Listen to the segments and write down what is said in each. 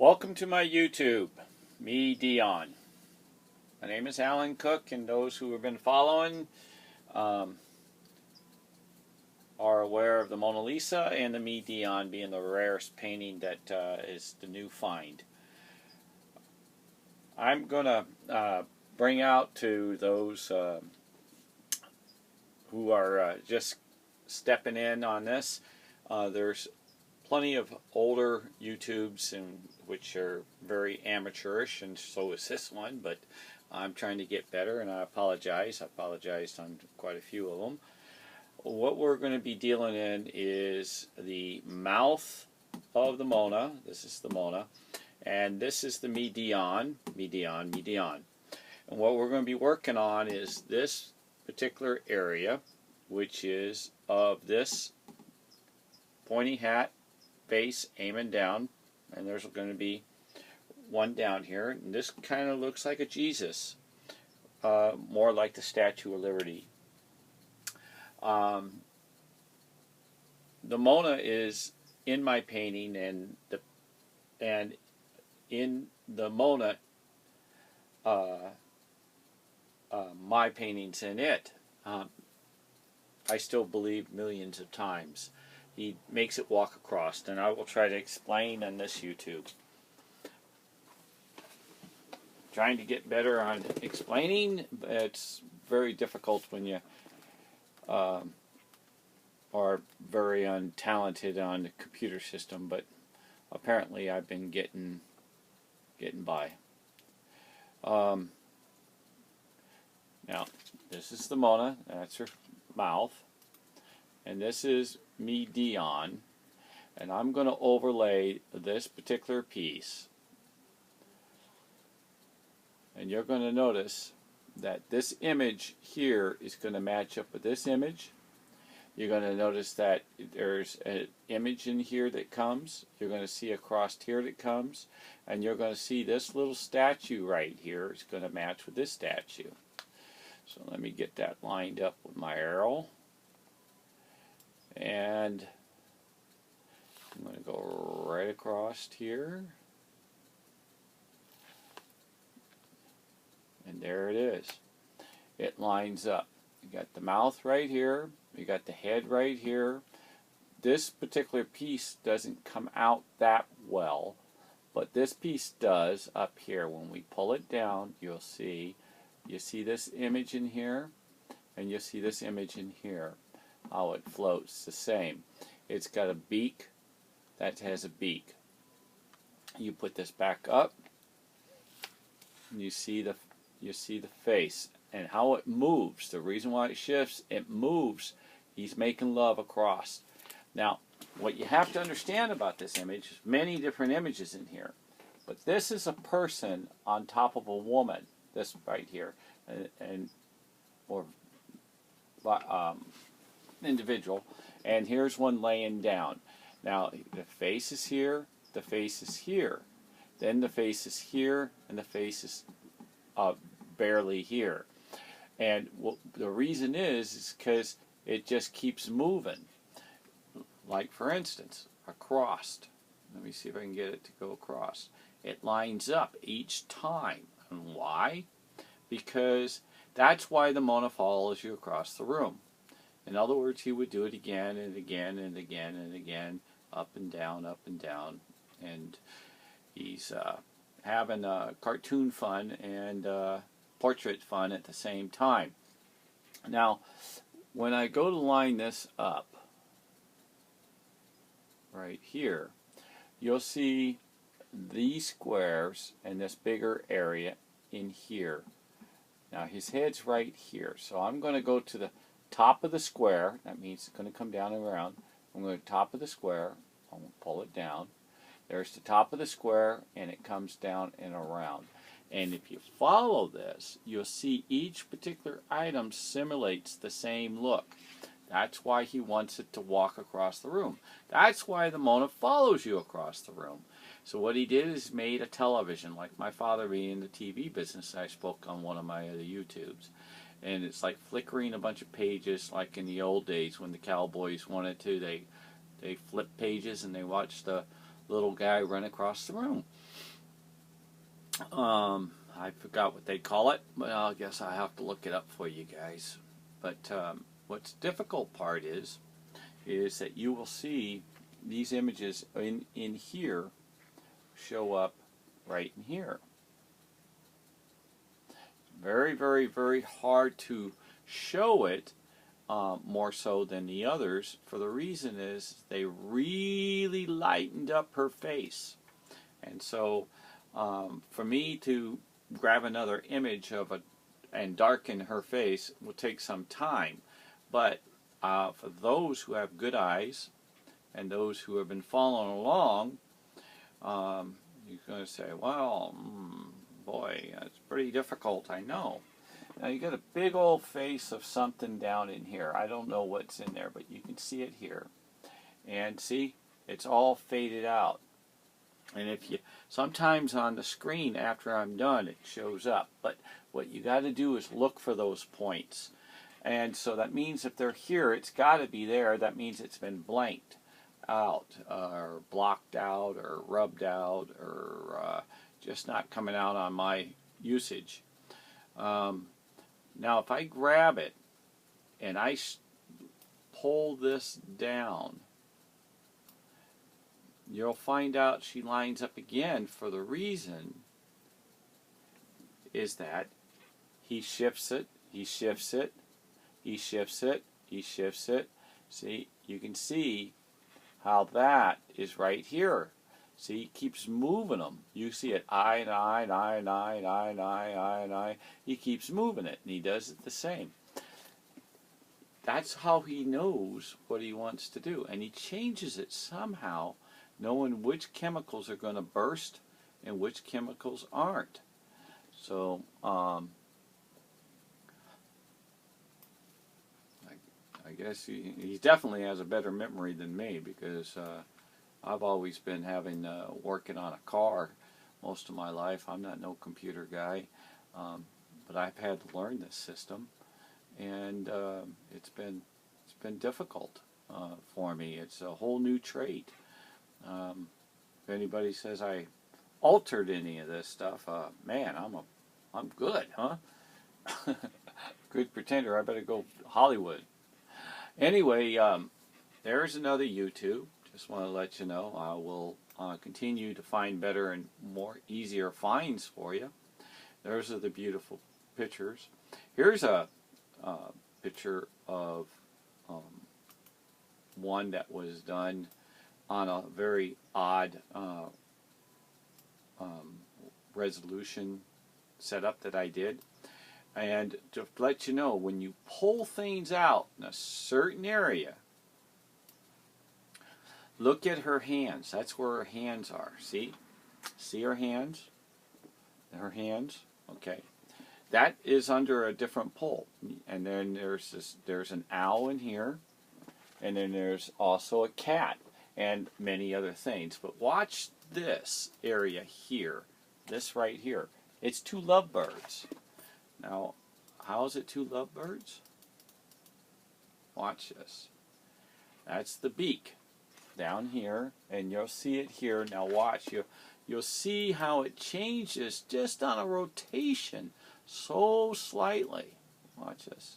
Welcome to my YouTube, me Dion. My name is Alan Cook, and those who have been following are aware of the Mona Lisa and the me Dion being the rarest painting that is the new find. I'm going to bring out to those who are just stepping in on this. There's plenty of older YouTubes which are very amateurish, and so is this one, but I'm trying to get better, and I apologize. I apologized on quite a few of them. What we're going to be dealing in is the mouth of the Mona. This is the Mona, and this is the me Dion, me Dion, me Dion. And what we're going to be working on is this particular area, which is of this pointy hat face aiming down, and there's going to be one down here, and this kind of looks like a Jesus, more like the Statue of Liberty. The Mona is in my painting, and in the Mona, my painting's in it. I still believe millions of times. He makes it walk across, and I will try to explain on this YouTube. Trying to get better on explaining, it's very difficult when you are very untalented on the computer system, but apparently I've been getting by. Now, this is the Mona, that's her mouth, and this is me Dion, and I'm going to overlay this particular piece, and you're going to notice that this image here is going to match up with this image. You're going to notice that there's an image in here that comes. You're going to see across here that comes, and you're going to see this little statue right here is going to match with this statue. So let me get that lined up with my arrow. And I'm going to go right across here. And there it is. It lines up. You got the mouth right here. You got the head right here. This particular piece doesn't come out that well, but this piece does up here. When we pull it down, you see this image in here, and you'll see this image in here. How it floats the same. It's got a beak. That has a beak. You put this back up, and you see the face and how it moves. The reason why it shifts, it moves. He's making love across. Now, what you have to understand about this image is many different images in here, but this is a person on top of a woman. This right here, or individual, and here's one laying down. Now the face is here, the face is here, then the face is here, and the face is barely here. And the reason is because it just keeps moving. Like for instance, across. Let me see if I can get it to go across. It lines up each time. And why? Because that's why the Mona follows you across the room. In other words, he would do it again and again and again and again, up and down, and he's having cartoon fun and portrait fun at the same time. Now, when I go to line this up, right here, you'll see these squares and this bigger area in here. Now, his head's right here, so I'm going to go to the top of the square. That means it's going to come down and around. I'm going to top of the square. I'm going to pull it down. There's the top of the square, and it comes down and around. And if you follow this, you'll see each particular item simulates the same look. That's why he wants it to walk across the room. That's why the Mona follows you across the room. So what he did is made a television, like my father being in the TV business. I spoke on one of my other YouTubes. And it's like flickering a bunch of pages, like in the old days when the cowboys wanted to. They flipped pages and they watched the little guy run across the room. I forgot what they call it, but I guess I have to look it up for you guys. But what's difficult part is that you will see these images in here show up right in here. Very, very, very hard to show it more so than the others, for the reason is they really lightened up her face. And so for me to grab another image of and darken her face will take some time. But for those who have good eyes and those who have been following along, you're going to say, well, boy, that's pretty difficult, I know. Now you got a big old face of something down in here. I don't know what's in there, but you can see it here. And see, it's all faded out. And if you, sometimes on the screen after I'm done it shows up, but what you got to do is look for those points. And so that means if they're here, it's got to be there. That means it's been blanked out or blocked out or rubbed out or just not coming out on my usage. Now if I grab it and I pull this down, you'll find out she lines up again, for the reason is that he shifts it, he shifts it, he shifts it, he shifts it. See, you can see how that is right here. See, he keeps moving them. You see it, I and I and I and I and I and I and I. He keeps moving it, and he does it the same. That's how he knows what he wants to do, and he changes it somehow, knowing which chemicals are going to burst and which chemicals aren't. So, I guess he definitely has a better memory than me, because I've always been working on a car most of my life. I'm not no computer guy, but I've had to learn this system, and it's been difficult for me. It's a whole new trait. If anybody says I altered any of this stuff, man, I'm good, huh? Good pretender. I better go Hollywood. Anyway, there's another YouTube. Just want to let you know I will continue to find better and easier finds for you. Those are the beautiful pictures. Here's a picture of one that was done on a very odd resolution setup that I did. And to let you know, when you pull things out in a certain area, look at her hands. That's where her hands are. See? See her hands? Her hands? Okay. That is under a different pull. And then there's an owl in here. And then there's also a cat and many other things. But watch this area here. This right here. It's two lovebirds. Now, how is it two lovebirds? Watch this. That's the beak down here, and you'll see it here. Now watch, you'll see how it changes just on a rotation so slightly. Watch this.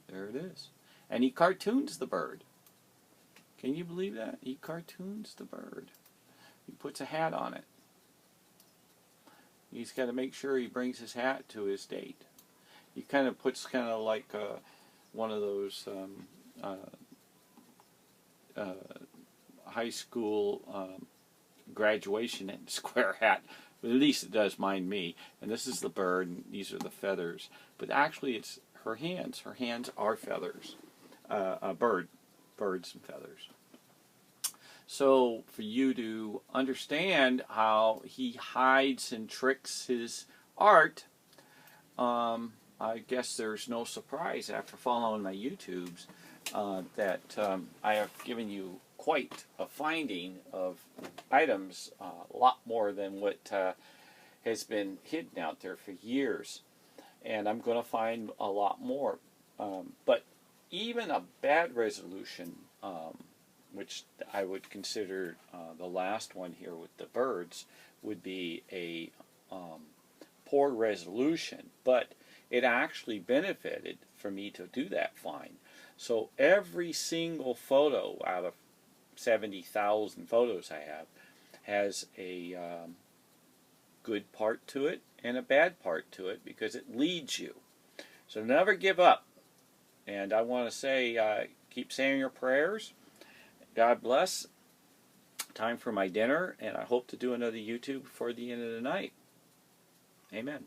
There it is. And he cartoons the bird. Can you believe that? He cartoons the bird. He puts a hat on it. He's got to make sure he brings his hat to his date. He kind of puts like one of those high school graduation square hat. But at least it does mind me. And this is the bird, and these are the feathers. But actually, it's her hands. Her hands are feathers. Birds and feathers. So for you to understand how he hides and tricks his art, I guess there's no surprise after following my YouTubes that I have given you quite a finding of items, a lot more than what has been hidden out there for years. And I'm going to find a lot more. But even a bad resolution, which I would consider the last one here with the birds, would be a poor resolution, but it actually benefited for me to do that fine. So every single photo out of 70,000 photos I have has a good part to it and a bad part to it because it leads you. So never give up. And I want to say, keep saying your prayers. God bless. Time for my dinner, and I hope to do another YouTube before the end of the night. Amen.